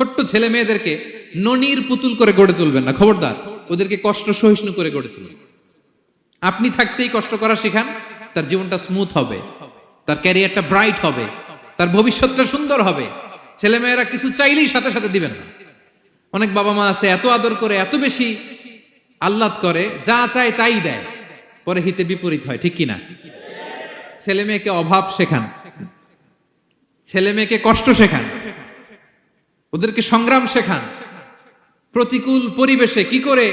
ছোট্ট ছেলে মেয়েদেরকে ননির পুতুল করে গড়ে তুলবেন না, খবরদার। ওদেরকে কষ্ট সহিষ্ণু করে গড়ে তুলবেন। আপনি থাকতেই কষ্ট করা শেখান, তার জীবনটা স্মুথ হবে, তার ক্যারিয়ারটা ব্রাইট হবে, তার ভবিষ্যৎটা সুন্দর হবে। ছেলেমেয়েরা কিছু চাইলেই সাথে সাথে দিবেন না। অনেক বাবা মা আছে এত আদর করে, এত বেশি আহ্লাদ করে, যা চায় তাই দেয়, পরে হিতে বিপরীত হয়, ঠিক কিনা? ছেলে মেয়েকে অভাব শেখান, ছেলে মেয়েকে কষ্ট শেখান, ওদেরকে সংগ্রাম শেখান, প্রতিকূল পরিবেশে কি করে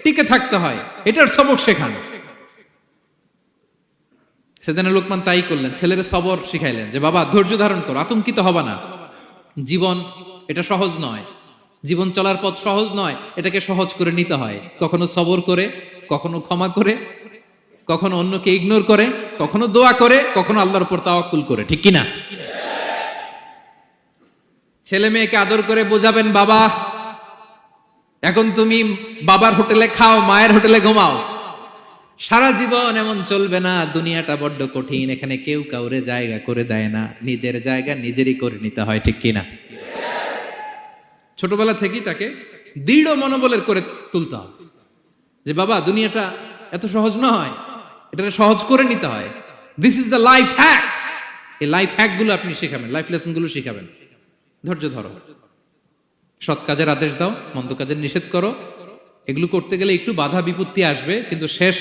টিকে থাকতে হয় এটার সবক শেখান। সেদিন লোকমান তাই করলেন, ছেলেদের সবর শিখাইলেন যে বাবা ধৈর্য ধারণ করো, আতঙ্কিত হবা না। জীবন এটা সহজ নয়, জীবন চলার পথ সহজ নয়, এটাকে সহজ করে নিতে হয়। কখনো সবর করে, কখনো ক্ষমা করে, কখনো অন্যকে ইগনোর করে, কখনো দোয়া করে, কখনো আল্লাহর উপর তাওয়াক্কুল করে, ঠিক কিনা? ছেলে মেয়েকে আদর করে বোঝাবেন, বাবা এখন তুমি বাবার হোটেলে খাও, মায়ের হোটেলে ঘুমাও। সারা জীবন এমন চলবে না, দুনিয়াটা বড্ড কঠিন, এখানে কেউ কাউরে জায়গা করে দেয় না, নিজের জায়গা নিজেরই করে নিতে হয়, ঠিক কিনা? ছোটবেলা থেকেই তাকে দৃঢ় মনোবলের করে তুলতে হবে যে বাবা দুনিয়াটা এত সহজ নয়, এটা সহজ করে নিতে হয়। This is the life hacks. এই লাইফ হ্যাক গুলো আপনি শিখাবেন, লাইফ লেসন গুলো শিখাবেন। ধৈর্য ধরো, সৎ কাজের আদেশ দাও, মন্দ কাজের নিষেধ করো। এগুলো করতে গেলে একটু বাধা বিপত্তি আসবে, কিন্তু শেষ